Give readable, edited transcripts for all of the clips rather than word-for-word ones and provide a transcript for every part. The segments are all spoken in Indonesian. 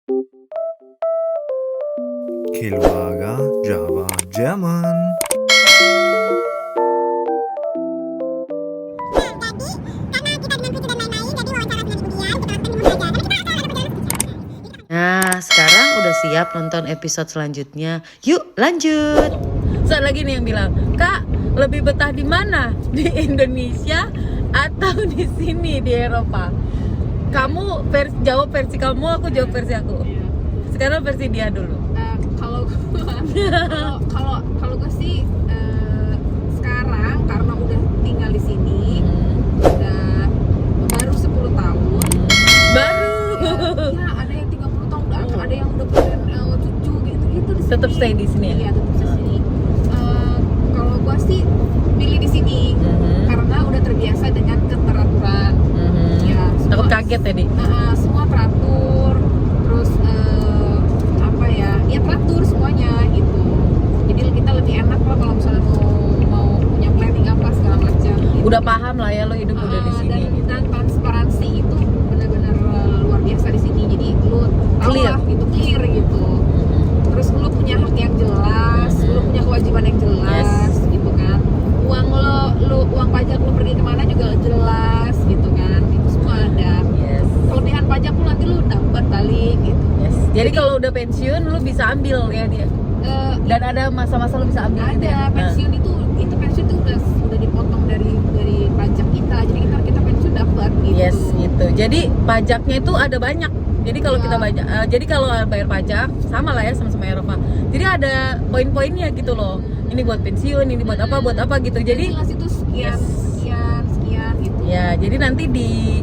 Keluarga Java Jerman. Nah, sekarang udah siap nonton episode selanjutnya. Yuk, lanjut. Saat lagi nih yang bilang, "Kak, lebih betah di mana? Di Indonesia atau di sini di Eropa?" Kamu jawab versi kamu, aku jawab versi aku. Sekarang versi dia dulu. Kalau gue sih sekarang karena udah tinggal di sini udah baru 10 tahun. Baru. Ya, ada yang 30 tahun udah ada yang udah punya cucu gitu di sini. Tetap stay di sini ya? Iya, tetap di sini. Kalau gue sih pilih di sini karena udah terbiasa dengan keteraturan. Ya, Takut kaget tadi. semua teratur, terus teratur semuanya gitu. Jadi kita lebih enak lah kalau misalnya mau punya planning apa segala macam. Gitu. Udah paham lah ya lo hidup udah di sini. Dan transparansi itu benar-benar luar biasa di sini. Jadi lu tahu lah gitu, clear gitu. Terus lu punya hak yang jelas, lu punya kewajiban yang jelas, gitu kan. Uang pajak lu pergi kemana juga jelas, gitu kan. Itu semua ada. Kelebihan pajak lu nanti lu dapat balik gitu. Jadi kalau udah pensiun lu bisa ambil ya dia. Dan ada masa-masa lu bisa ambil gitu ya. Ada pensiun itu pensiun itu udah dipotong dari pajak kita. Jadi kita pensiun dapat gitu. Yes, gitu. Jadi pajaknya itu ada banyak. Jadi kalau kita jadi kalau bayar pajak sama lah ya sama-sama Eropa. Jadi ada poin-poinnya gitu loh. Ini buat pensiun, ini buat apa gitu. Jadi jelas itu sekian gitu. Ya, jadi nanti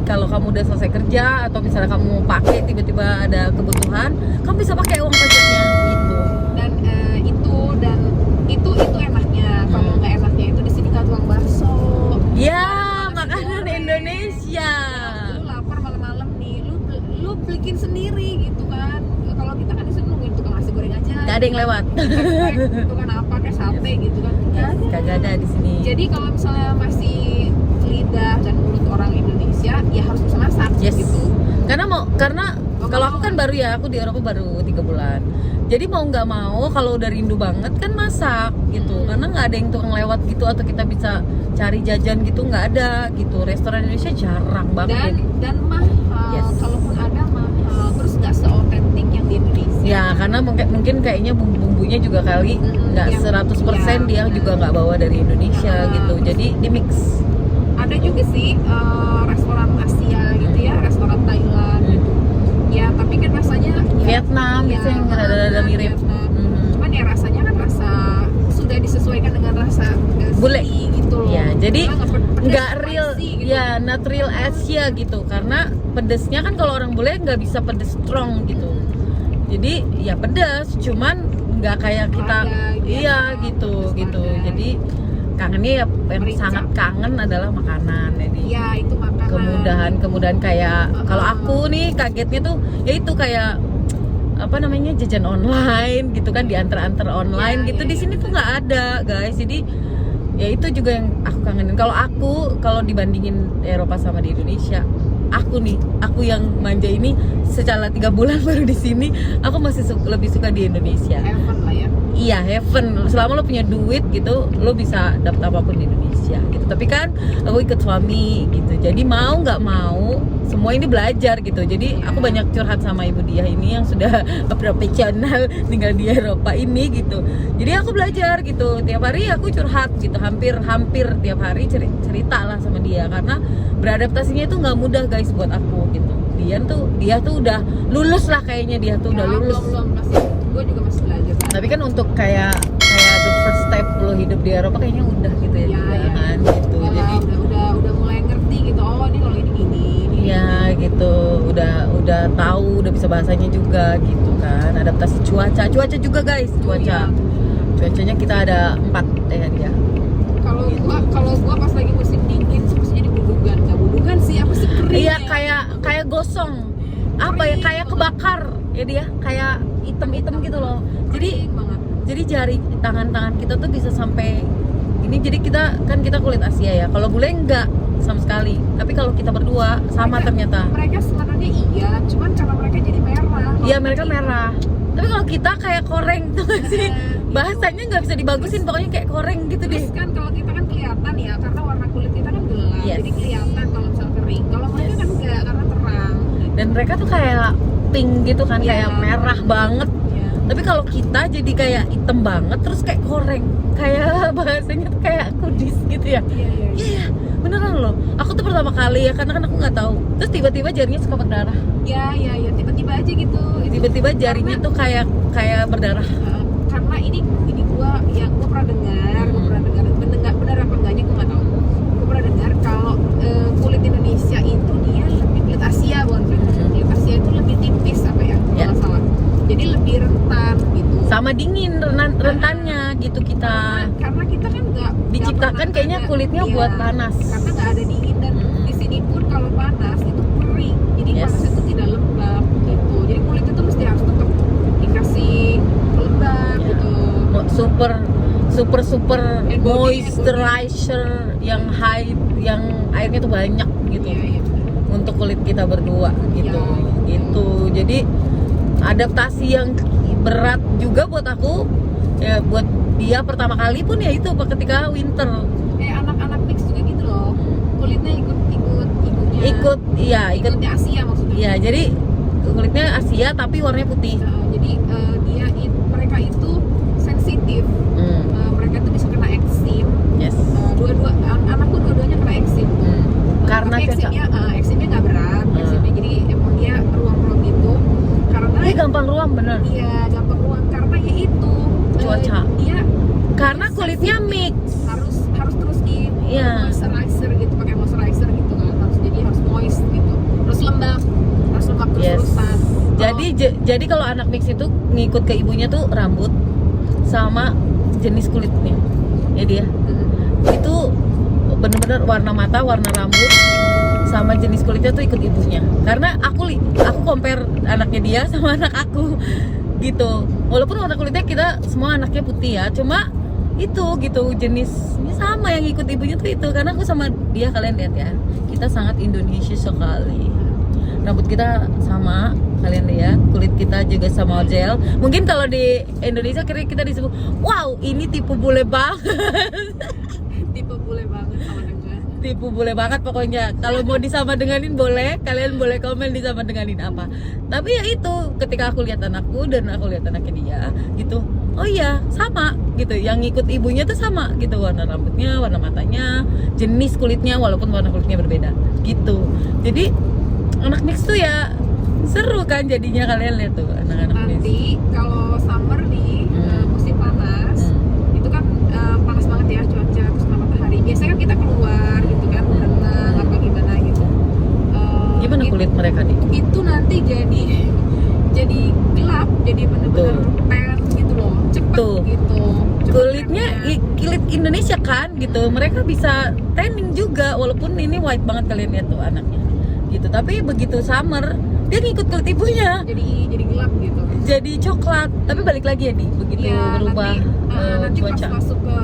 kalau kamu udah selesai kerja atau misalnya kamu pakai tiba-tiba ada kebutuhan, kamu bisa pakai uang pajaknya gitu. Dan itu enaknya. Kalau nggak enaknya itu di sini nggak tukang bakso. Ya, makanan Indonesia. Lu lapar malam-malam nih, lu bikin sendiri gitu kan. Kalau kita kan di sini nungguin tukang nasi goreng aja. Gak ada yang lewat. Itu kan apa kayak sate gitu kan. Kagak ada di sini. Jadi kalau misalnya masih lidah dan mulut orang Indonesia, ya harus bisa masak gitu. Karena kalau aku kan baru ya, aku di Eropa baru 3 bulan. Jadi mau nggak mau kalau udah rindu banget kan masak gitu. Karena nggak ada yang tukang lewat gitu atau kita bisa cari jajan gitu, nggak ada gitu. Restoran Indonesia jarang banget. Dan mahal. Kalaupun ada mahal, terus nggak seotentik yang di Indonesia. Ya karena mungkin kayaknya bumbu-bumbunya juga kali nggak 100% dia juga nggak bawa dari Indonesia gitu. Jadi di mix. Ada juga sih restoran Asia gitu ya, restoran Thailand gitu. Ya tapi kan rasanya Vietnam biasanya yang rada-rada mirip. Cuman ya rasanya kan rasa sudah disesuaikan dengan rasa bule gitu loh. Ya, jadi nggak real gitu. ya, not real Asia gitu. Karena pedesnya kan kalau orang bule nggak bisa pedes strong gitu. Jadi ya pedas, cuman nggak kayak kita gitu. Jadi kangennya ya yang sangat kangen adalah makanan. Jadi ya itu makanan. kemudahan kayak kalau aku nih kagetnya tuh ya itu kayak apa namanya jajan online gitu kan, diantar-antar online gitu. Di sini tuh nggak ada guys. Jadi ya itu juga yang aku kangenin. Kalau dibandingin Eropa sama di Indonesia, aku yang manja ini secara 3 bulan baru di sini, aku masih lebih suka di Indonesia. Heaven lah ya. Iya, heaven. Selama lo punya duit gitu, lo bisa dapet apapun di Indonesia gitu. Tapi kan aku ikut suami gitu. Jadi mau nggak mau, semua ini belajar gitu. Jadi aku banyak curhat sama ibu dia ini yang sudah profesional tinggal di Eropa ini gitu. Jadi aku belajar gitu. Tiap hari aku curhat gitu. Hampir tiap hari cerita lah sama dia. Karena beradaptasinya itu nggak mudah guys buat aku gitu. Dia tuh udah lulus lah kayaknya, dia tuh udah lulus. Belum gue juga masih belajar. Tapi kan untuk kayak the first step lo hidup di Eropa kayaknya udah gitu ya, kan gitu. Jadi udah mulai ngerti gitu. Oh, ini kalau ini. Iya gitu. Udah tahu, udah bisa bahasanya juga gitu kan. Adaptasi cuaca juga guys, Cuacanya kita ada 4 ya dia. Kalau gua pas lagi musim dingin sepertinya di Bulungan. Enggak Bulungan sih, apa sih kering. Iya, kayak gosong. Apa ya, kayak kebakar ya dia, kayak hitam-hitam gitu loh. Jadi jari tangan kita tuh bisa sampai ini. Jadi kita kulit Asia ya. Kalau bule enggak. sama sekali. Tapi kalau kita berdua sama ternyata. Mereka sebenarnya iya, cuman karena mereka jadi merah. Iya mereka merah. Tapi kalau kita kayak koreng tuh gak sih? Bahasanya nggak bisa dibagusin, pokoknya kayak koreng gitu deh. Terus kan kalau kita kan kelihatan ya, karena warna kulit kita kan gelap, Yes. jadi kelihatan kalau misal kering. Kalau mereka kan enggak, karena terang. Dan mereka tuh kayak pink gitu kan, Iya. kayak merah banget. Ya. Tapi kalau kita jadi kayak hitam banget, terus kayak koreng, kayak bahasanya tuh kayak kudis gitu ya. Iya. Iya, beneran loh. Aku tuh pertama kali ya, karena kan aku nggak tahu. Terus tiba-tiba jarinya suka berdarah. Ya, tiba-tiba aja gitu. Tiba-tiba jarinya tuh kayak berdarah. Karena ini gua pernah dengar, benar apa enggaknya gua nggak tahu. Gua pernah dengar kalau kulit Indonesia itu dia lebih kulit Asia, bukan kulit Asia itu lebih tipis apa ya? Kalau Ya. nggak salah. Jadi lebih rentan gitu. Sama dingin rentannya gitu kita. Karena kita kan nggak Diciptakan pernah kayaknya ada- kulitnya iya, buat panas. karena nggak ada dingin dan Mm-mm. di sini pun kalau panas itu kering, jadi Yes. panasnya itu tidak lembab gitu. Jadi kulit itu mesti harus tetap dikasih lembab Ya. gitu. Super And body, moisturizer yang high, yang airnya tuh banyak gitu. Iya. Untuk kulit kita berdua gitu. Ya. Gitu. Jadi adaptasi yang berat juga buat aku, ya buat dia pertama kali pun ya itu ketika winter. Anak-anak mix juga gitu loh, kulitnya ikutnya. Ikutnya Asia maksudnya. Iya, jadi kulitnya Asia tapi warnanya putih. Jadi mereka itu sensitif. Mereka tuh bisa kena eksim. Yes. Anakku dua-duanya kena eksim. Karena Tapi cocok. eksimnya nggak berat, eksimnya jadi emang dia ruam-ruam gitu. Karena Ini gampang ruam bener. iya gampang ruam karena ya itu Cuaca. Dia Karena kulitnya mix. harus terus di Iya. moisturizer gitu, pakai moisturizer gitu kan. Harus moist gitu. Terus lembab Yes. terus-terusan. Jadi kalau anak mix itu ngikut ke ibunya tuh rambut sama jenis kulitnya. Ya dia. Itu bener-bener warna mata, warna rambut sama jenis kulitnya tuh ikut ibunya. Karena aku compare anaknya dia sama anak aku gitu. Walaupun warna kulitnya kita semua anaknya putih ya, cuma itu gitu jenisnya sama yang ikut ibunya tuh itu. Karena aku sama dia, kalian lihat ya, kita sangat Indonesia sekali. Rambut kita sama, kalian lihat, kulit kita juga sama gel. Mungkin kalau di Indonesia kira kita disebut, wow ini tipe bule banget. Tipe bule banget sama dengan Tipu boleh banget pokoknya. Kalau mau disama denganin boleh, kalian boleh komen disama denganin apa. Tapi ya itu, ketika aku lihat anakku dan aku lihat anaknya dia gitu, oh iya sama gitu. Yang ngikut ibunya tuh sama gitu, warna rambutnya, warna matanya, jenis kulitnya, walaupun warna kulitnya berbeda gitu. Jadi anak mix tuh ya seru kan jadinya, kalian lihat tuh anak-anak mix. nanti kalau summer di musim panas itu kan panas banget ya cuaca terus matahari. Biasanya kan kita keluar gitu kan berenang apa gimana gitu. Gimana kulit mereka nih? Itu nanti jadi gelap, jadi bener-bener Tuh. tan gitu loh, cepet Tuh. gitu. Cepet Kulitnya tannya. kulit Indonesia kan gitu, mereka bisa tanning juga walaupun ini white banget, kalian lihat tuh anaknya gitu. Tapi begitu summer dia ngikut kulit ibunya jadi gelap gitu. jadi coklat. Tapi balik lagi ya di begitu Ya, berubah nanti cuaca. pas masuk ke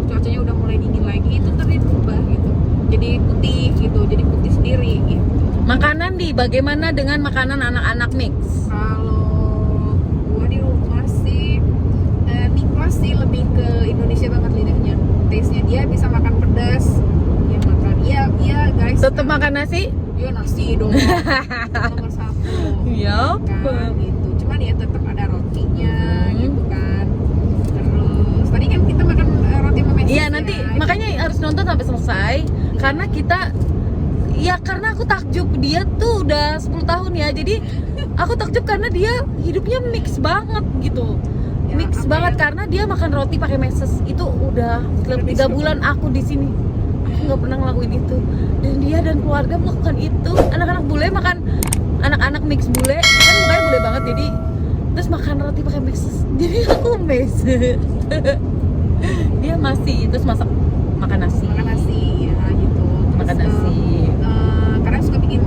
cuacanya udah mulai dingin lagi itu tadi berubah gitu. Jadi putih gitu, jadi putih sendiri gitu. Makanan bagaimana dengan makanan anak-anak mix? Kalau gua di rumah sih Niklas sih lebih ke Indonesia banget lidahnya. Taste-nya dia bisa makan pedas, dia makan. Iya guys. Tetap makan nasi? Iya nasi dong. Nomor satu. Iya. Kan, gitu. Cuman ya tetap ada rotinya gitu kan. Terus tadi kan kita makan roti memesis. Iya nanti makanya harus nonton sampai selesai karena kita ya karena aku takjub dia tuh udah 10 tahun ya. Jadi aku takjub karena dia hidupnya mix banget gitu. Ya, Mix apa banget ya? karena dia makan roti pakai meses. Itu udah 3 bulan aku di sini. Aku nggak pernah ngelakuin itu. Dan dia dan keluarga melakukan itu. Anak-anak bule makan, anak-anak mix bule kan mukanya bule banget, jadi terus makan roti pakai meses. Jadi aku mes. Dia masih terus makan nasi. Makan nasi ya gitu. Terus, Makan nasi. karena suka bikin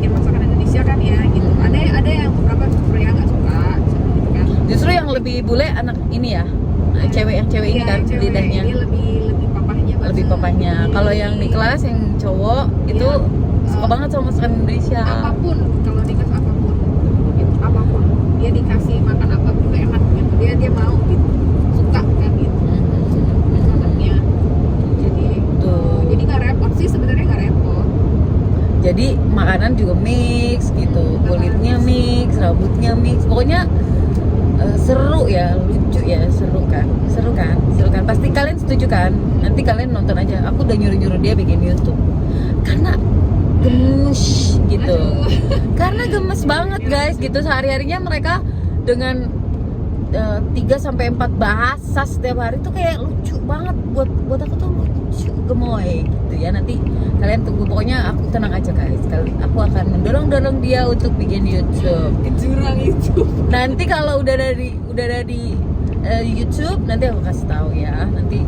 masakan Indonesia kan ya gitu. Ada yang beberapa yang nggak suka gitu kan. Justru yang lebih bule anak ini ya, cewek ini Iya, kan cewek, lidahnya. dia lebih papahnya lebih papahnya. Kalau yang di kelas yang cowok itu suka banget sama masakan Indonesia. Apapun, kalau nikah apapun, gitu, apapun dia dikasih makan apapun itu enak gitu. Dia mau gitu, suka kan gitu makannya. Jadi jadi nggak repot sih sebenarnya, nggak repot. Jadi makanan juga mix gitu, kulitnya mix, rambutnya mix, pokoknya seru ya, lucu ya, seru kan, pasti kalian setuju kan? Nanti kalian nonton aja. Aku udah nyuruh dia bikin YouTube karena gemes gitu. Karena gemes banget guys gitu, sehari-harinya mereka dengan 3-4 bahasa setiap hari tuh kayak lucu banget, buat aku tuh lucu, gemoy gitu ya. Nanti kalian tunggu, pokoknya aku tenang aja guys, aku akan mendorong dia untuk bikin YouTube. Jurang itu Nanti kalau udah ada di YouTube, nanti aku kasih tahu ya. Nanti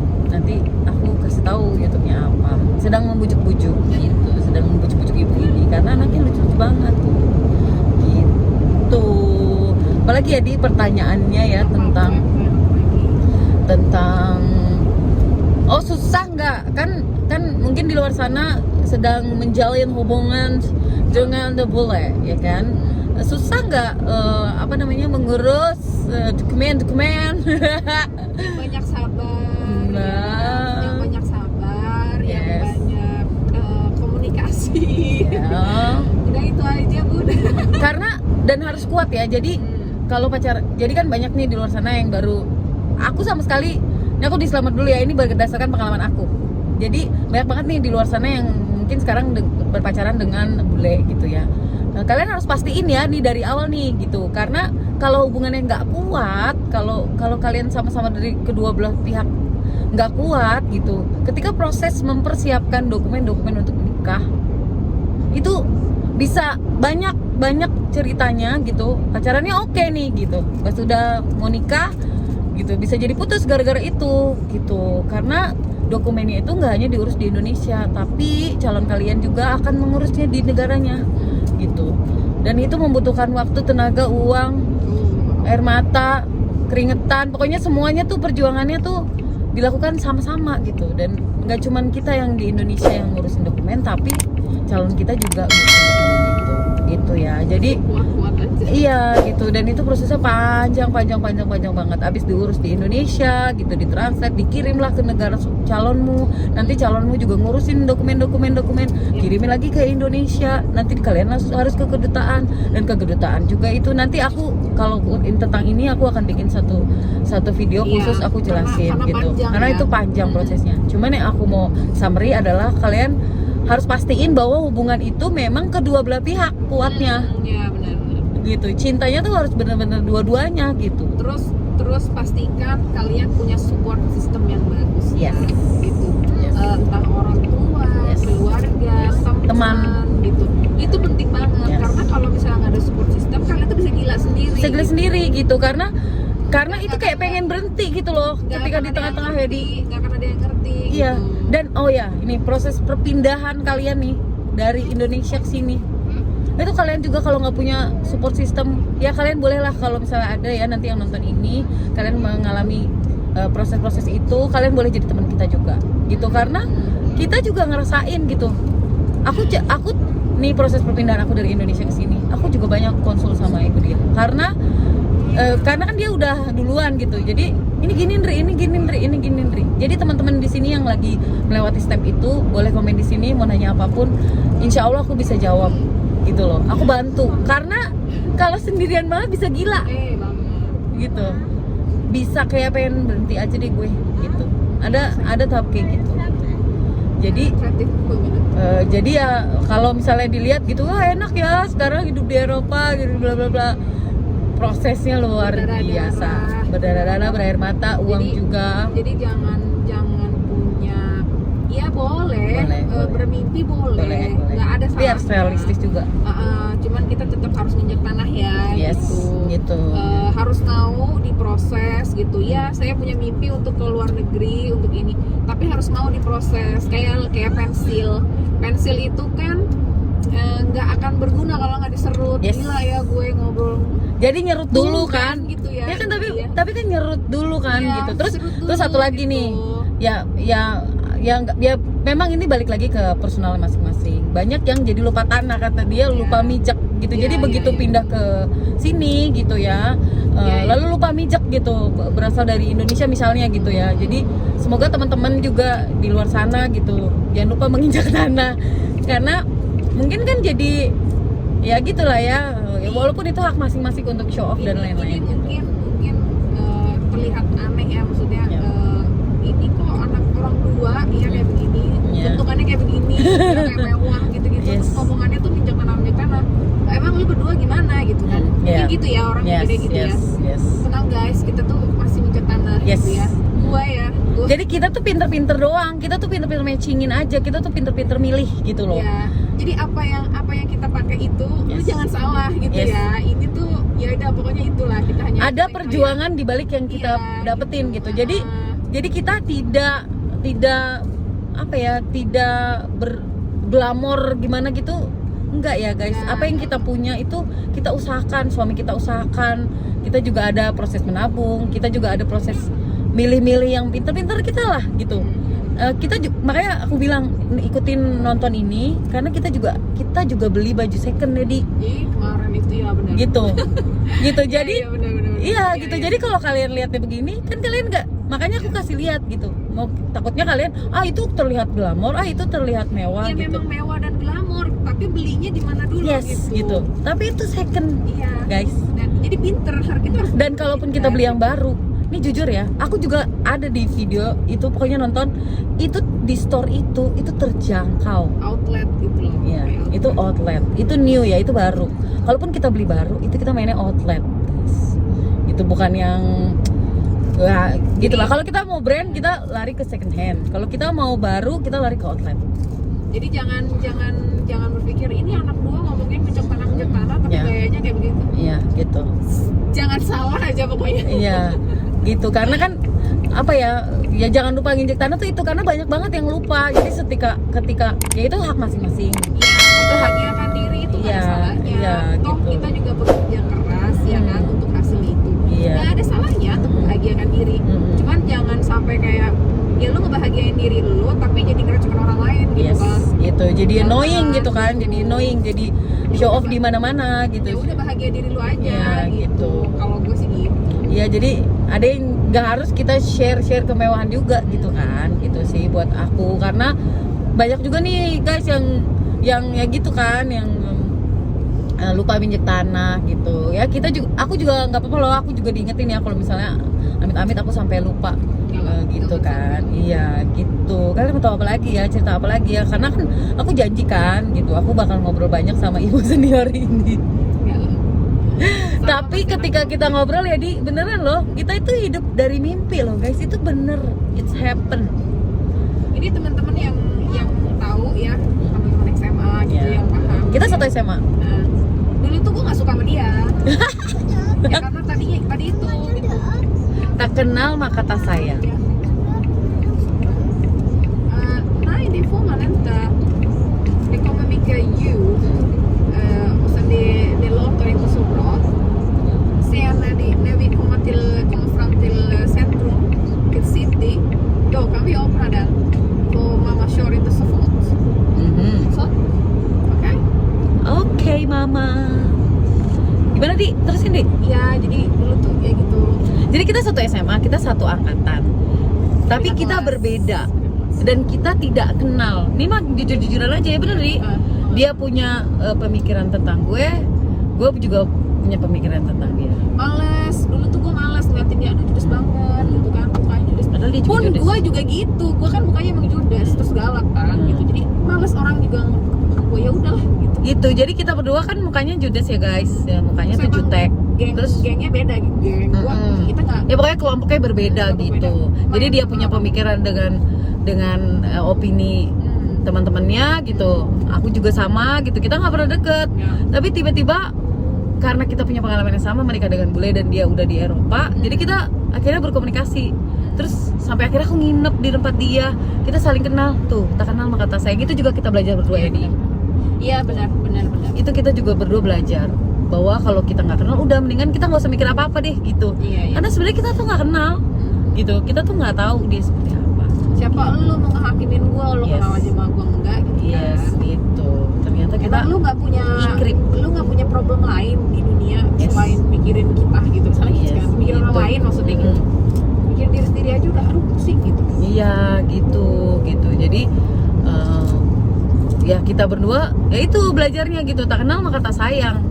aku kasih tahu YouTube-nya apa. Sedang membujuk-bujuk gitu, sedang membujuk-bujuk ibu ini karena anaknya lucu banget tuh. Gitu. Apalagi ya di pertanyaannya ya tentang oh susah nggak kan mungkin di luar sana sedang menjalin hubungan dengan the bule ya kan, susah nggak mengurus dokumen banyak sabar yang banyak sabar, yang Yes. banyak komunikasi. Udah itu aja Bu. Karena dan harus kuat ya. Jadi kalau jadi kan banyak nih di luar sana yang baru, aku sama sekali, ini aku diselamat dulu ya, ini berdasarkan pengalaman aku. Jadi banyak banget nih di luar sana yang mungkin sekarang berpacaran dengan bule gitu ya. Nah, kalian harus pastiin ya nih dari awal nih gitu, karena kalau hubungannya nggak kuat, kalau kalian sama-sama dari kedua belah pihak nggak kuat gitu, ketika proses mempersiapkan dokumen untuk nikah itu bisa banyak ceritanya gitu. Pacarannya oke nih gitu, pas sudah mau nikah gitu bisa jadi putus gara-gara itu gitu, karena dokumennya itu nggak hanya diurus di Indonesia, tapi calon kalian juga akan mengurusnya di negaranya gitu. Dan itu membutuhkan waktu, tenaga, uang, air mata, keringetan, pokoknya semuanya tuh perjuangannya tuh dilakukan sama-sama gitu. Dan nggak cuman kita yang di Indonesia yang ngurusin dokumen, tapi calon kita juga ngurusin gitu ya. Jadi Kuat aja. iya gitu, dan itu prosesnya panjang banget. Abis diurus di Indonesia gitu, ditranslate, dikirimlah ke negara calonmu. Nanti calonmu juga ngurusin dokumen, kirimin lagi ke Indonesia. Nanti kalian harus ke kedutaan, dan ke kedutaan juga itu nanti aku kalau tentang ini aku akan bikin satu video khusus aku jelasin karena gitu. panjang Karena ya. itu panjang prosesnya. Cuman yang aku mau summary adalah kalian harus pastiin bahwa hubungan itu memang kedua belah pihak kuatnya. Ya benar. Gitu, cintanya tuh harus benar-benar dua-duanya gitu. Terus pastikan kalian punya support system yang bagus. Yes. Gitu. Yes. Entah orang tua, Yes. keluarga, Yes. Teman. gitu. Itu penting banget. Yes. Karena kalau misalnya nggak ada support system, kalian tuh bisa gila sendiri. Segala sendiri gitu, karena itu kayak pengen berhenti gitu loh Nggak ketika akan di ada yang tengah-tengah ya ngerti, nggak akan ada yang ngerti. Iya. Gitu. Dan oh ya, ini proses perpindahan kalian nih dari Indonesia ke sini. Itu kalian juga kalau nggak punya support system, ya kalian bolehlah kalau misalnya ada ya nanti yang nonton ini, kalian mengalami proses-proses itu, kalian boleh jadi teman kita juga gitu, karena kita juga ngerasain gitu. Aku nih proses perpindahan aku dari Indonesia ke sini, aku juga banyak konsul sama ibu dia karena kan dia udah duluan gitu. Jadi ini gini Ndri. Jadi teman-teman di sini yang lagi melewati step itu boleh komen di sini, mau nanya apapun, insya Allah aku bisa jawab gitu loh. Aku bantu, karena kalau sendirian banget bisa gila Banget. gitu, bisa kayak pengen berhenti aja deh gue gitu. Ada tahap kayak gitu. Kreatif banget. Jadi ya kalau misalnya dilihat gitu, wah enak ya sekarang hidup di Eropa gitu, bla bla bla. Prosesnya luar biasa, berdarah-darah, berair mata, uang juga. Jadi jangan punya, ya boleh. Bermimpi boleh. Nggak ada Tapi harus salahnya. realistis juga. Cuman kita tetap harus nginjek tanah ya. Yes, gitu. Harus mau diproses gitu ya. Saya punya mimpi untuk ke luar negeri untuk ini, tapi harus mau diproses. Kayak pensil itu kan nggak akan berguna kalau nggak diserut. Yes. Gila ya gue ngobrol. Jadi nyerut dulu kan, gitu ya. Ya kan, Iya. tapi kan nyerut dulu kan Iya, gitu. serut dulu Terus satu lagi gitu. nih, ya ya memang ini balik lagi ke personal masing-masing. Banyak yang jadi lupa tanah, kata dia lupa mijak gitu. Jadi begitu pindah ke sini gitu ya, lalu lupa mijak gitu, berasal dari Indonesia misalnya gitu ya. Jadi semoga teman-teman juga di luar sana gitu jangan lupa menginjak tanah, karena mungkin kan jadi ya gitulah ya, walaupun itu hak masing-masing untuk show off dan lain-lain. Mungkin terlihat aneh ya, maksudnya ini kok anak orang tua ya kayak begini, bentukannya kayak begini, ya kayak mewah gitu-gitu, terus ngomongannya tuh minjak tanah, emang lu berdua gimana gitu kan, mungkin gitu ya orang beda gitu ya. Tenang guys, kita tuh masih minjak tanah gitu ya, gua. Jadi kita tuh pinter-pinter doang, kita tuh pinter-pinter matchingin aja, kita tuh pinter-pinter milih gitu loh. Ya, jadi apa yang kita pakai itu, lu jangan salah gitu ya. Ini tuh ya udah pokoknya itulah, kita hanya ada perjuangan di balik yang kita dapetin gitu. Jadi kita tidak apa ya, tidak berglamor gimana gitu. Enggak ya guys, apa yang kita punya itu kita usahakan, suami kita usahakan. Kita juga ada proses menabung, kita juga ada proses milih-milih yang pinter-pinter kita lah gitu. Makanya aku bilang ikutin nonton ini karena kita juga beli baju second jadi kemarin itu ya benar gitu jadi benar. Gitu. Jadi kalau kalian lihatnya begini kan kalian nggak, makanya aku kasih lihat gitu, mau takutnya kalian itu terlihat glamor, itu terlihat mewah gitu. Memang mewah dan glamor, tapi belinya di mana dulu gitu. Tapi itu second guys, dan jadi pinter kita harus. Dan kalaupun kita beli yang baru, ini jujur ya, aku juga ada di video itu, pokoknya nonton itu di store itu terjangkau. Outlet gitu loh. Iya, itu outlet, itu new ya, itu baru. Kalaupun kita beli baru, itu kita mainnya outlet. Itu bukan yang gitulah. Kalau kita mau brand, kita lari ke second hand. Kalau kita mau baru, kita lari ke outlet. Jadi jangan berpikir ini anak gua ngomongnya minjak tanah tapi gayanya kayak begitu. Iya, gitu. Jangan salah aja pokoknya. Iya. Gitu, karena kan apa ya jangan lupa nginjek tanah tuh itu, karena banyak banget yang lupa. Jadi ketika ya itu hak masing-masing. Itu bahagiakan diri itu nggak ada salahnya. Toh gitu. kita juga bekerja keras ya kan untuk hasil itu. Nggak ada salahnya untuk membahagiakan diri. Cuman jangan sampai kayak ya lu ngebahagiain diri lu tapi jadi ngerecokin orang lain gitu kan. Gitu. Jadi annoying gitu kan, jadi show off di mana-mana gitu. Ya udah bahagia diri lu aja gitu. Kalau gue sih gitu. Iya, jadi ada yang nggak harus kita share kemewahan juga gitu kan, gitu sih buat aku. Karena banyak juga nih guys yang ya gitu kan, yang lupa minjek tanah gitu ya. Aku juga nggak apa-apa loh, aku juga diingetin ya kalau misalnya amit-amit aku sampai lupa gitu kan. Iya gitu. Kalian mau tahu apa lagi ya, cerita apa lagi ya, karena kan aku janjikan gitu aku bakal ngobrol banyak sama ibu senior ini. Tapi ketika kita ngobrol ya beneran loh, kita itu hidup dari mimpi loh guys, itu bener, it's happen. Ini teman-teman yang tahu ya, teman-teman SMA gitu yang paham. Kita satu SMA. Nah, dulu tuh gue nggak suka sama dia. Ya karena tadi itu gitu. Tak kenal maka tak sayang. Nej, det får man inte. Det kommer mycket ljud. Och sen det låter inte så bra. Sen när vi kommer fram till centrum, till city, då kan vi öppna den. Och mamma kör inte så fort. Så? Okej? Oke, mama. Gimana Di? Terusin Di. Ya, jadi dulu tuh kayak gitu. Jadi kita satu SMA, kita satu angkatan. Tapi kita berbeda dan kita tidak kenal. Ini mah jujur-jujuran aja ya, bener Di. Dia punya pemikiran tentang gue juga punya pemikiran tentang dia. Males, dulu tuh gue males ngeliatin dia, aduh judes banget gitu kan, mukanya judes. Padahal dia juga pun judes. Gue juga gitu, gue kan mukanya emang judes, terus galak kan gitu. Jadi males orang juga gue, ya udahlah gitu. Gitu, jadi kita berdua kan mukanya judes ya guys, ya mukanya tuh jutek. Terus gengnya beda gitu, geng gue kita nggak. Ya pokoknya kelompoknya berbeda gitu. Jadi dia punya pemikiran dengan opini teman-temannya gitu. Aku juga sama gitu. Kita nggak pernah deket. Tapi tiba-tiba karena kita punya pengalaman yang sama, menikah dengan bule dan dia udah di Eropa, jadi kita akhirnya berkomunikasi. Terus sampai akhirnya aku nginep di tempat dia, kita saling kenal. Tuh, tak kenal maka tak sayang. Itu juga kita belajar berdua ya, Di. Iya benar. Itu kita juga berdua belajar bahwa kalau kita nggak kenal, udah mendingan kita nggak usah mikir apa-apa deh gitu. Iya. Karena sebenarnya kita tuh nggak kenal gitu, kita tuh nggak tahu dia seperti apa siapa lu mau ngehakimin gue, lu Yes. kenal aja sama gue enggak gitu Yes, kan. gitu. Ternyata kita Emang lu nggak punya ikrip. lu nggak punya problem lain di dunia Yes. selain mikirin kita gitu misalnya gitu Yes, kan, mikirin orang gitu. lain maksudnya gitu, mikirin diri sendiri aja udah aduh pusing gitu. Iya, gitu. Jadi ya kita berdua ya itu belajarnya gitu, tak kenal maka tak sayang.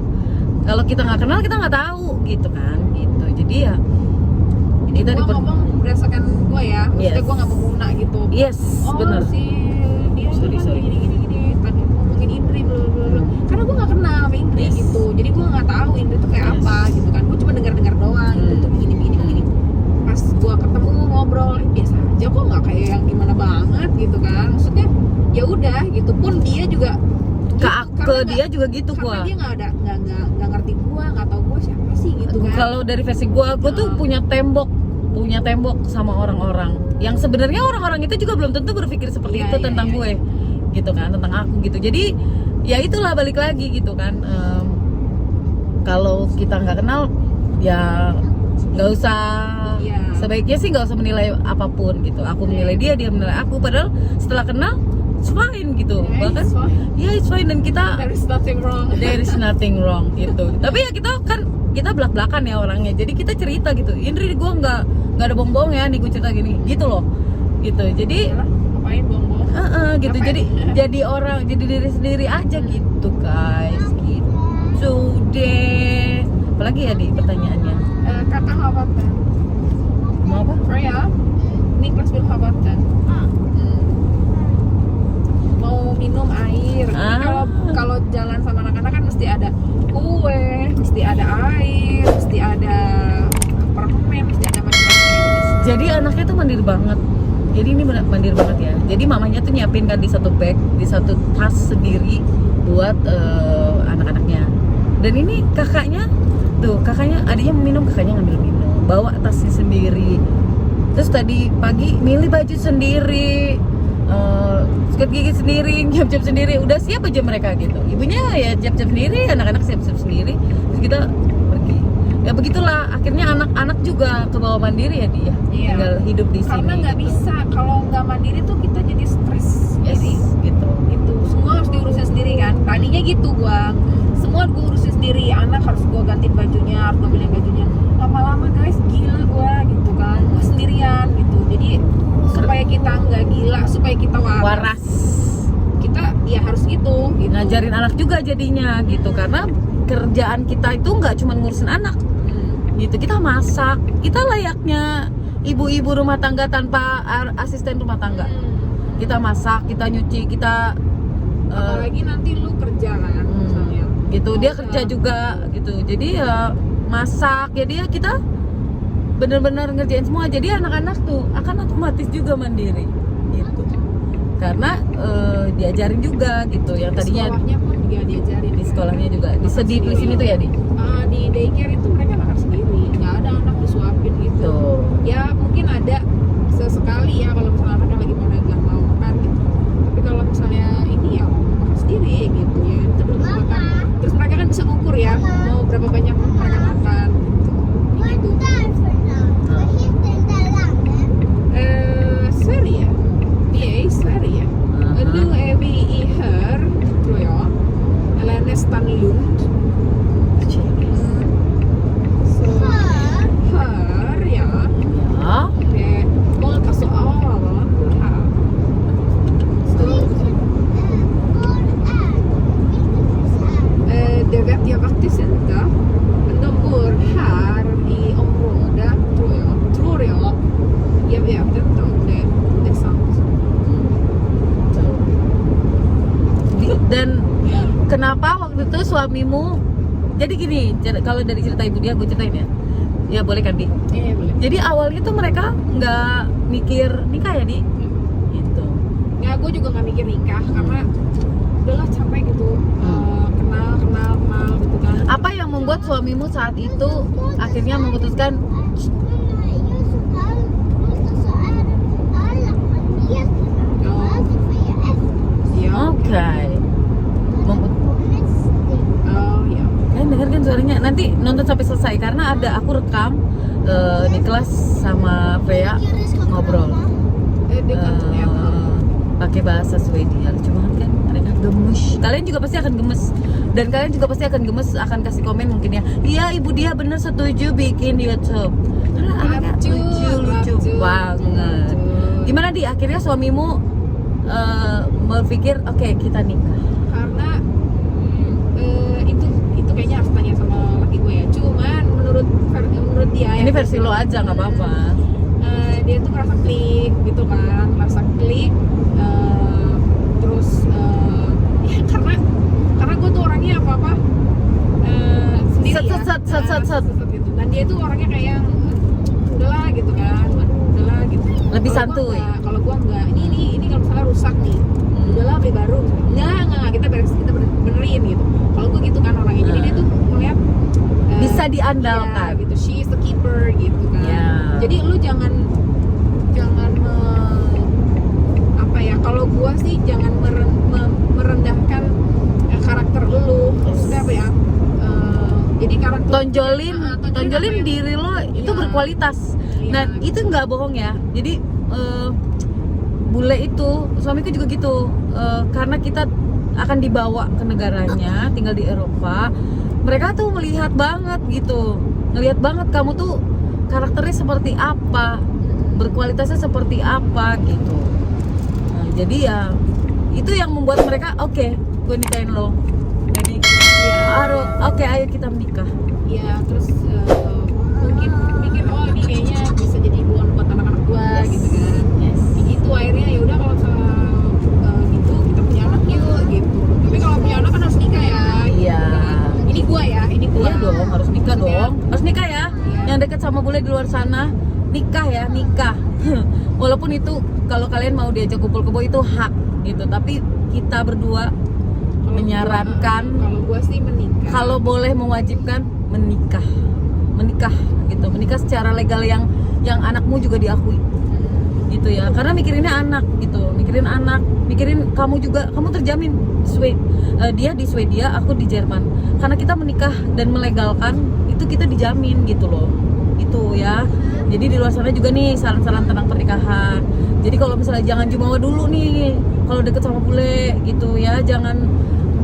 Kalau kita nggak kenal kita nggak tahu gitu kan, gitu. Jadi ya Ini kita gue ngomong berdasarkan gue ya, maksudnya Yes. gue nggak mau guna gitu. Yes, Oh benar. si dia Sorry, kan sorry. gini tadi ngomongin Indri bla bla bla. Karena gue nggak kenal sama Indri Yes. gitu, jadi gue nggak tahu Indri tuh kayak Yes. apa gitu kan. Gue cuma dengar doang Indri tuh begini. Pas gue ketemu ngobrol biasa aja kok, nggak kayak yang gimana banget gitu kan. Maksudnya ya udah gitu, pun dia juga Ke dia juga gitu karena gua. dia nggak ngerti gue, nggak tahu gue siapa sih gitu kan. Kalau dari versi gua tuh punya tembok sama orang-orang yang sebenarnya orang-orang itu juga belum tentu berpikir seperti Iya, itu iya, tentang iya. gue, gitu kan, tentang aku gitu. Jadi ya itulah balik lagi gitu kan. Kalau kita nggak kenal ya nggak usah. Iya. Sebaiknya sih nggak usah menilai apapun gitu. Aku menilai dia menilai aku. Padahal setelah kenal it's fine gitu. Yeah, Bahkan it's fine. ya it's fine, dan kita There is nothing wrong. there is nothing wrong gitu. Tapi ya kita belak-belakan ya orangnya. Jadi kita cerita gitu. Indri gue nggak ada bohong ya nih, gue cerita gini gitu loh. Gitu. Jadi Yalah, ngapain bohong-bohong? gitu. Ngapain? Jadi orang, jadi diri sendiri aja gitu guys. Gitu deh. Apalagi ya di pertanyaannya. Kata hawatan. Mau apa? Freya, Niklas will hawatan. Mau minum air. Jadi kalau jalan sama anak-anak kan mesti ada kue, mesti ada air, mesti ada permen, mesti ada macam-macam. Jadi anaknya tuh mandiri banget. Jadi ini mandiri banget ya. Jadi mamanya tuh nyiapin kan di satu bag, di satu tas sendiri buat anak-anaknya. Dan ini kakaknya adiknya minum, kakaknya ngambil minum, bawa tasnya sendiri. Terus tadi pagi milih baju sendiri, sikat gigi sendiri, jam-jam sendiri, udah siap aja mereka gitu. Ibunya ya jam-jam sendiri, anak-anak siap-siap sendiri. Terus kita pergi. Ya begitulah, akhirnya anak-anak juga ke bawah mandiri ya dia. Iya. Tinggal hidup di sini. Karena nggak gitu. bisa, kalau nggak mandiri tuh kita jadi stres. Yes, Jadi gitu. itu semua harus diurusin sendiri kan. Tadinya gitu gua, semua gua urusin sendiri. Anak harus gua gantiin bajunya, harus gua beliin bajunya. Lama-lama guys gila gua gitu kan, gua sendirian gitu. Jadi supaya kita nggak gila, supaya kita waras, kita ya harus gitu. Ngajarin anak juga jadinya gitu, karena kerjaan kita itu nggak cuma ngurusin anak gitu. Kita masak, kita layaknya ibu-ibu rumah tangga tanpa asisten rumah tangga. Kita masak, kita nyuci, kita Apalagi nanti lu kerja kan misalnya. gitu. Dia kerja juga gitu. Jadi ya masak, jadi ya kita benar-benar ngerjain semua. Jadi anak-anak tuh akan otomatis juga mandiri gitu. Karena diajarin juga gitu. Yang tadinya Sekolahnya pun juga diajarin. di sekolahnya juga di sini tuh ya di. Di daycare itu mereka makan sendiri, nggak ada anak disuapin gitu. Tuh. Ya mungkin ada sesekali ya kalau misalnya anak lagi nggak mau makan gitu. Tapi kalau misalnya ini ya makan sendiri gitu ya. Terus makan. Terus mereka kan bisa ngukur ya mau berapa banyak mereka makan gitu. Sverige. Vi är i Sverige. Nu är vi i Hör, tror jag. Eller nästan Lund. Så Hör, ja. Ya. Det är många så avan här. Så, det vet jag faktiskt inte. Men de bor här i området, tror jag. Jag vet inte om det är sant. Dan kenapa waktu itu suamimu, jadi gini, kalau dari cerita ibu dia gue ceritain ya boleh kan Di? Iya boleh. Jadi awalnya tuh mereka nggak mikir nikah ya Di? Gitu. Ya gue juga nggak mikir nikah karena udahlah capek gitu. Kenal gitu kan. Apa yang membuat suamimu saat itu akhirnya memutuskan Iya. oke, Oh iya. kalian denger kan suaranya? Nanti nonton sampai selesai karena ada aku rekam Niklas sama Freya ngobrol. Dia kan ternyata pakai bahasa Swedia. Lucu banget kan, mereka gemes. Kalian juga pasti akan gemes, dan kalian juga pasti akan gemes, akan kasih komen mungkin ya. Iya, ibu dia bener setuju bikin YouTube. Karena anaknya lucu banget. Gimana di akhirnya suamimu berpikir oke, kita nikah? Karena itu kayaknya harus tanya sama laki gue ya. Cuman menurut dia Ini versi lo aja, nggak apa-apa. Dia tuh ngerasa klik gitu kan, ngerasa klik. Terus ya karena gue tuh orangnya apa sendiri Set. gitu. Dan dia tuh orangnya kayak udahlah gitu kan, udahlah gitu. Lebih Kalau santuy. Kalau gue enggak, ini kalau misalnya rusak nih, udahlah beli baru. Enggak, kita benerin gitu. Kalau gue gitu kan orangnya, jadi dia tuh melihat Bisa diandalkan. ya, gitu. She is the keeper gitu kan. Ya. Jadi lu jangan apa ya? Kalau gue sih jangan merendahkan karakter lu. Maksudnya apa ya? Jadi karakter tonjolin apa ya? diri lo itu Iya. berkualitas. Iya, Nah gitu. itu nggak bohong ya. Jadi bule itu suamiku juga gitu. Karena kita akan dibawa ke negaranya, tinggal di Eropa. Mereka tuh melihat banget gitu, ngelihat banget kamu tuh karakternya seperti apa, berkualitasnya seperti apa gitu. Nah, jadi ya itu yang membuat mereka oke, gue nikahin lo. Jadi oke, ayo kita menikah. Ya terus mungkin mikir oh ini kayaknya bisa jadi ibuan buat anak-anak gua gitu kan. Yes. Gitu akhirnya ya udah kalau misalnya gitu kita punya anak yuk gitu. Tapi kalau punya anak kan harus nikah ya. Iya. Ini gua ya, ini gua. Iya dong, harus nikah Maksudnya, dong. Harus nikah ya. Iya. Yang deket sama bule di luar sana, nikah ya, nikah. Walaupun itu kalau kalian mau diajak kumpul kebo itu hak gitu, tapi kita berdua Kalau menyarankan kalau gua sih menikah. kalau boleh mewajibkan menikah gitu, menikah secara legal yang anakmu juga diakui gitu ya, karena mikirinnya anak gitu, mikirin kamu juga, kamu terjamin dia di Swedia, aku di Jerman, karena kita menikah dan melegalkan itu kita dijamin gitu loh, itu ya. Jadi di luar sana juga nih saran-saran tentang pernikahan. Jadi kalau misalnya jangan jumawa dulu nih kalau deket sama bule gitu ya, jangan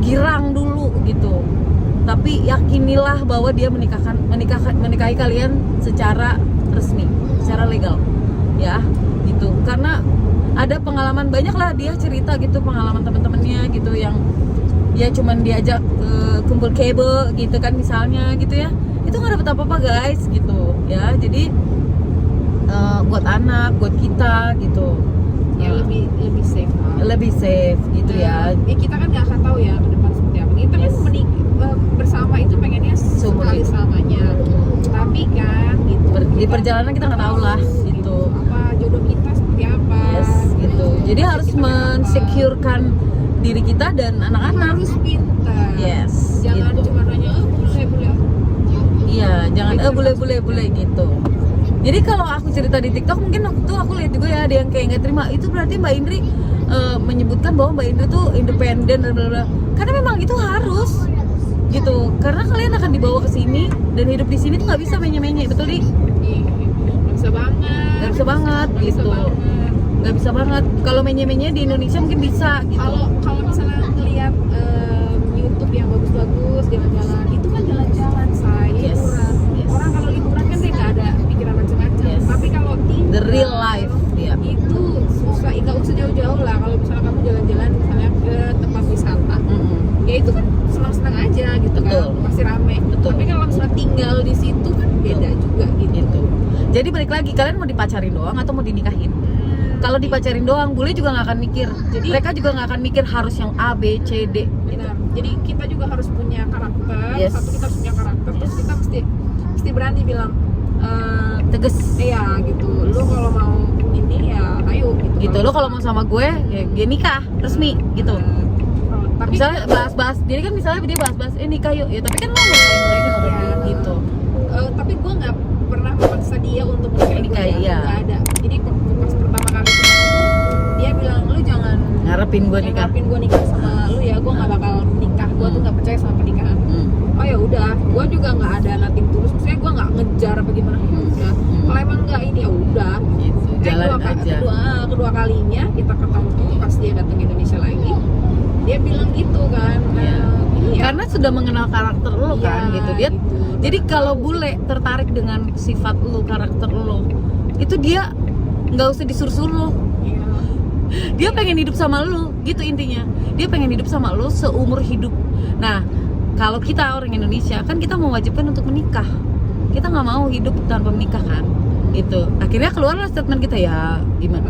girang dulu gitu. Tapi yakinilah bahwa dia menikahi kalian secara resmi, secara legal, ya, gitu. Karena ada pengalaman banyak lah dia cerita gitu, pengalaman teman-temannya gitu yang dia cuman diajak ke kumpul kebo gitu kan misalnya gitu ya, itu nggak dapet apa-apa guys gitu ya. Jadi buat anak, buat kita gitu, ya lebih safe lah. lebih safe gitu ya. Ya kita kan nggak akan tahu ya ke depan seperti apa. Kita Yes. kan bersama itu pengennya Seumur sekali hidup. selamanya. Tapi kan gitu. Di perjalanan kita nggak tahu lah gitu. Apa jodoh kita seperti apa? Yes, gitu. Jadi harus Kita kayak apa. mensecurekan diri kita dan anak-anak. Harus pintar. Yes, Jangan gitu. cuma nanya boleh. Iya, jangan boleh gitu. Jadi kalau aku cerita di TikTok mungkin waktu itu aku lihat juga ya ada yang kayak nggak terima. Itu berarti Mbak Indri menyebutkan bahwa Mbak Indri tuh independen dan bla bla. Karena memang itu harus gitu. Karena kalian akan dibawa ke sini dan hidup di sini tuh nggak bisa menye-menye, betul di? Nggak bisa banget. Nggak bisa banget Nggak bisa gitu. banget. Nggak bisa banget. Kalau menye-menye di Indonesia mungkin bisa gitu. Kalau misalnya ngelihat YouTube yang bagus-bagus jalan-jalan, itu kan jalan-jalan say, Yes, liburan. yes. Orang kalau liburan kan dia nggak ada pikiran macam-macam. Yes. Tapi kalau tinggal, The real life, ya. itu susah. Nggak usah jauh-jauh lah. Kalau misalnya kamu jalan-jalan misalnya ke tempat wisata, ya itu kan senang-senang aja gitu. Betul. Kan, pasti rame. Betul. Tapi kalau misalnya tinggal di situ kan beda juga gitu. Gitu. Jadi balik lagi, kalian mau dipacarin doang atau mau dinikahin? Kalau dipacarin doang, bule juga nggak akan mikir. Jadi- Mereka juga nggak akan mikir harus yang A, B, C, D. Benar. Jadi kita juga harus punya karakter. Yes. Satu, kita harus punya karakter. Terus Yes. kita mesti berani bilang Tegas. iya gitu. Lu kalau mau ini ya ayo gitu. Gitu. Lo kalau mau sama gue, ya nikah resmi gitu. Tapi Misalnya bahas-bahas, jadi kan misalnya dia bahas-bahas, nikah yuk. Ya tapi kan lo mulai Iya. gitu. tapi gue nggak pernah memaksa dia untuk menikahi Nikah, gue. iya. Nggak ada. Jadi pas pertama kali ketemu tuh, dia bilang lu jangan Ngarepin gue nikah. ngarepin gue nikah sama lu ya. Gue nggak bakal nikah. Gue tuh nggak percaya sama pernikahan. Oh ya udah, gue juga nggak ada nothing tulus. Maksudnya gue nggak ngejar apa gimana. Ya udah. kalau emang nggak ini ya udah Gitu, jalan aja. kedua kalinya kita ketemu pas dia datang ke Indonesia lagi, dia bilang gitu kan, Iya. ini ya Karena sudah mengenal karakter lo kan iya, gitu. Dia gitu. jadi kalau bule tertarik dengan sifat lo, karakter lo, itu dia nggak usah disuruh-suruh. Iya. Dia pengen hidup sama lo, gitu intinya. Dia pengen hidup sama lo seumur hidup. Nah, kalau kita orang Indonesia kan kita mewajibkan untuk menikah. Kita nggak mau hidup tanpa menikah kan. Itu. Akhirnya keluarlah statement kita, ya gimana?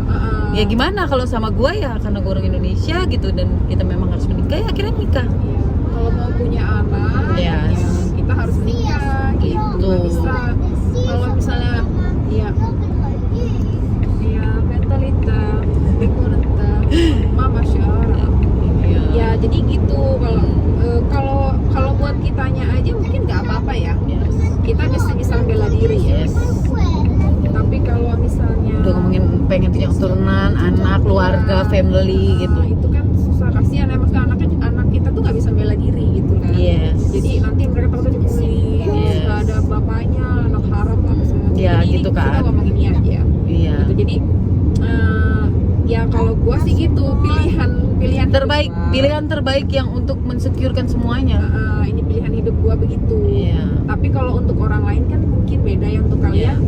Ya gimana kalau sama gua ya karena gua orang Indonesia gitu dan kita memang harus menikah, ya akhirnya nikah. Iya. Kalau mau punya anak, Yes. ya kita harus nikah gitu. Nggak bisa kalau misalnya ya mentalita, bikurata, mama syara. Ya jadi gitu. Kalau buat kitanya aja mungkin nggak apa-apa ya. Yes. Kita bisa bela diri ya. Yes. Tapi kalau misalnya Udah ngomongin pengen punya keturunan, anak, keluarga, family gitu. itu kan susah, kasihan ya, maksudnya anak kita tuh nggak bisa bela diri gitu kan. Yes. Jadi nanti mereka takut dibully, Yes. nggak ada bapaknya, anak haram apa segala macam. Ya, Jadi gitu kita kan. ngomong ini aja. Iya. Gitu. Jadi ya kalau gua sih gitu, pilihan Terbaik, hidup gua. pilihan terbaik yang untuk mensecurekan semuanya. Ini pilihan hidup gua begitu. Iya. Tapi kalau untuk orang lain kan mungkin beda ya, untuk kalian.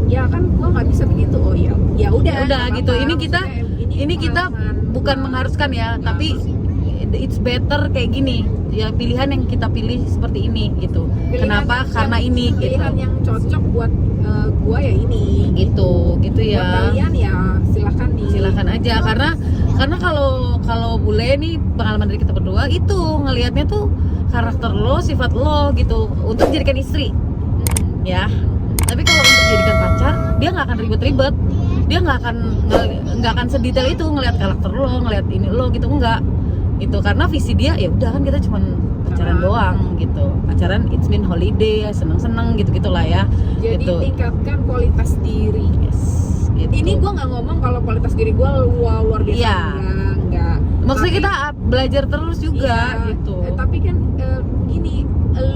Ya kan gua nggak bisa begitu. Oh ya udah. Ya udah nggak gitu. apa-apa. Ini kita Pengalaman. bukan mengharuskan ya, tapi it's better kayak gini. Ya pilihan yang kita pilih seperti ini gitu. Pilihan Kenapa? yang- Karena ini gitu. Pilihan yang cocok buat gua ya ini. Gitu Buat ya. kalian ya silakan Silakan aja karena kalau bule nih pengalaman dari kita berdua itu ngelihatnya tuh karakter lo, sifat lo gitu untuk jadikan istri ya. Tapi kalau untuk jadikan pacar dia nggak akan ribet-ribet, dia nggak akan sedetail itu ngelihat karakter lo, ngelihat ini lo gitu, enggak gitu, karena visi dia ya udah kan kita cuman pacaran doang gitu, pacaran it's mean holiday, seneng-seneng gitu gitulah ya. Jadi gitu. tingkatkan kualitas diri. Yes, gitu. Ini gua nggak ngomong kalau kualitas diri gua luar biasa. Iya. Enggak. Maksudnya Tapi- kita belajar terus juga Iya, gitu. tapi kan gini,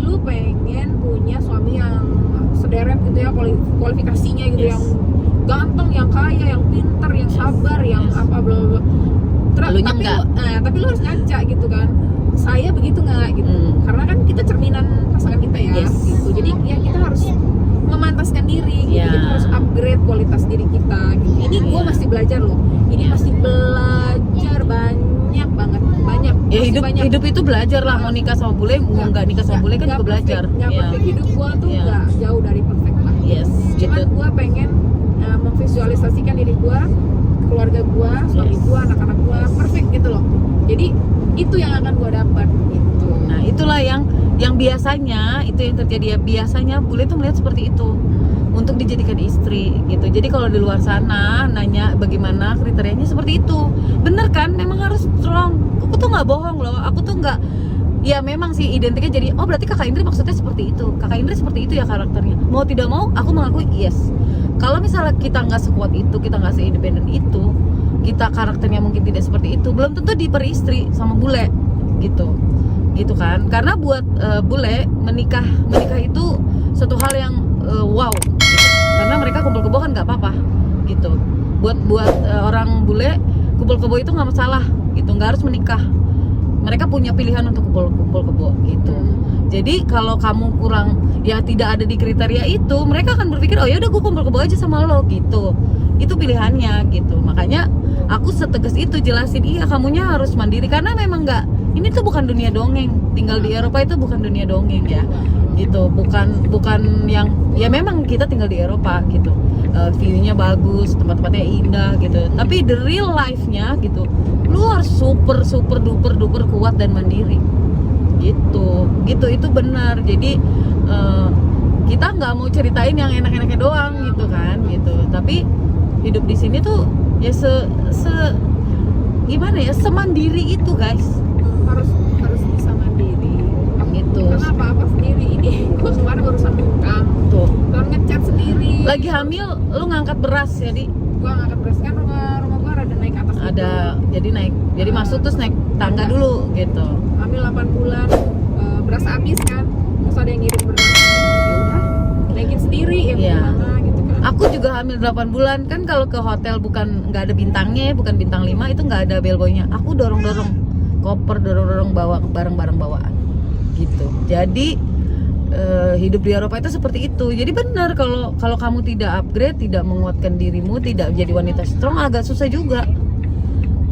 lu pengen punya suami yang sederet gitu ya, kualifikasinya gitu, Yes. yang ganteng, yang kaya, yang pintar, yang sabar, yang Yes. apa bla bla. Elunya enggak. Tapi lu harus ngaca gitu kan. Saya begitu nggak gitu. Karena kan kita cerminan pasangan kita ya. Yes. Gitu. Jadi ya kita harus memantaskan diri gitu. Yeah. Kita harus upgrade kualitas diri kita gitu. Ini gua Yeah. masih belajar loh. Ini masih belajar banyak banget. Ya Masih banyak. hidup itu belajar lah, mau nikah sama bule, mau nggak nikah sama bule kan juga belajar. Nggak Iya. perfect. Hidup gua tuh Iya. nggak jauh dari perfect lah. Yes, Cuman gitu. gua pengen memvisualisasikan diri gua, keluarga gua, suami Yes. gua, anak-anak gua perfect gitu loh. Jadi itu yang akan gua dapat gitu. Nah, itulah yang biasanya itu yang terjadi ya. Biasanya bule tuh melihat seperti itu untuk dijadikan istri gitu. Jadi kalau di luar sana nanya bagaimana kriterianya seperti itu. Bener kan? Memang harus strong. Aku tuh nggak bohong loh. Aku tuh nggak, ya memang sih identiknya jadi oh berarti kakak Indri maksudnya seperti itu. Kakak Indri seperti itu ya karakternya. Mau tidak mau aku mengakui yes. Kalau misalnya kita nggak sekuat itu, kita nggak seindependen itu, kita karakternya mungkin tidak seperti itu, belum tentu diperistri sama bule gitu kan. Karena buat bule menikah itu suatu hal yang wow gitu. Karena mereka kumpul kebo kan nggak apa-apa gitu. Buat orang bule kumpul kebo itu nggak masalah gitu, nggak harus menikah. Mereka punya pilihan untuk kumpul kebo gitu. Jadi kalau kamu kurang ya tidak ada di kriteria itu, mereka akan berpikir oh ya udah gue kumpul kebo aja sama lo gitu. Itu pilihannya gitu. Makanya aku setegas itu jelasin, iya kamunya harus mandiri karena memang nggak, ini tuh bukan dunia dongeng. Tinggal di Eropa itu bukan dunia dongeng ya. Gitu. Bukan yang ya memang kita tinggal di Eropa gitu. View-nya bagus, tempat-tempatnya indah gitu. Tapi the real life-nya gitu, lu harus super duper kuat dan mandiri. Gitu itu benar. Jadi kita nggak mau ceritain yang enak-enaknya doang gitu kan gitu, tapi hidup di sini tuh ya gimana ya, semandiri itu guys, harus bisa mandiri gitu. kenapa apa sendiri ini. Gua kemarin urusan tukang Tuh ngecat sendiri, lagi hamil lu ngangkat beras jadi gua ngangkat beras kan, rumah gua rada naik atas gitu. ada jadi masuk terus naik tangga dulu gitu. Hamil 8 bulan, beras habis kan, terus ada yang ngirim beras, ya udah naikin sendiri ya Iya. gimana gitu kan. Aku juga hamil 8 bulan kan, kalau ke hotel nggak ada bintangnya, bukan bintang 5, itu nggak ada bellboynya. Aku dorong-dorong koper, dorong-dorong bawa barang-barang bawaan gitu. Jadi hidup di Eropa itu seperti itu. Jadi benar, kalau kamu tidak upgrade, tidak menguatkan dirimu, tidak menjadi wanita strong, agak susah juga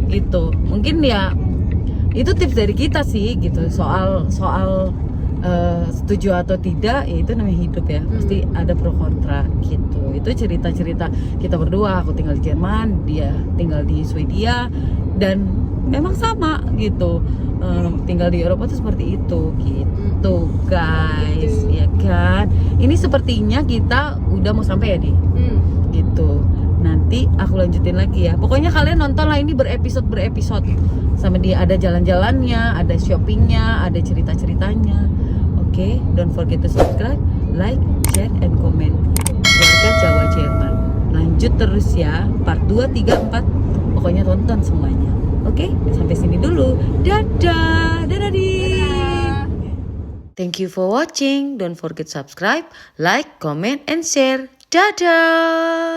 gitu. Mungkin ya itu tips dari kita sih gitu. Soal setuju atau tidak, ya itu namanya hidup ya, pasti ada pro kontra gitu. Itu cerita-cerita kita berdua. Aku tinggal di Jerman, dia tinggal di Swedia, dan memang sama gitu. Tinggal di Eropa tuh seperti itu gitu guys, ya kan. Ini sepertinya kita udah mau sampai ya Di, gitu. Nanti aku lanjutin lagi ya. Pokoknya kalian nonton lah, ini berepisode sama dia. Ada jalan-jalannya, ada shoppingnya, ada cerita-ceritanya. Oke, don't forget to subscribe, like, share, and comment. Keluarga Jawa Jerman. Lanjut terus ya, part 2, 3, 4. Pokoknya tonton semuanya. Oke, sampai sini dulu. Dadah, dadah Di. Thank you for watching. Don't forget subscribe, like, comment, and share. Dadah.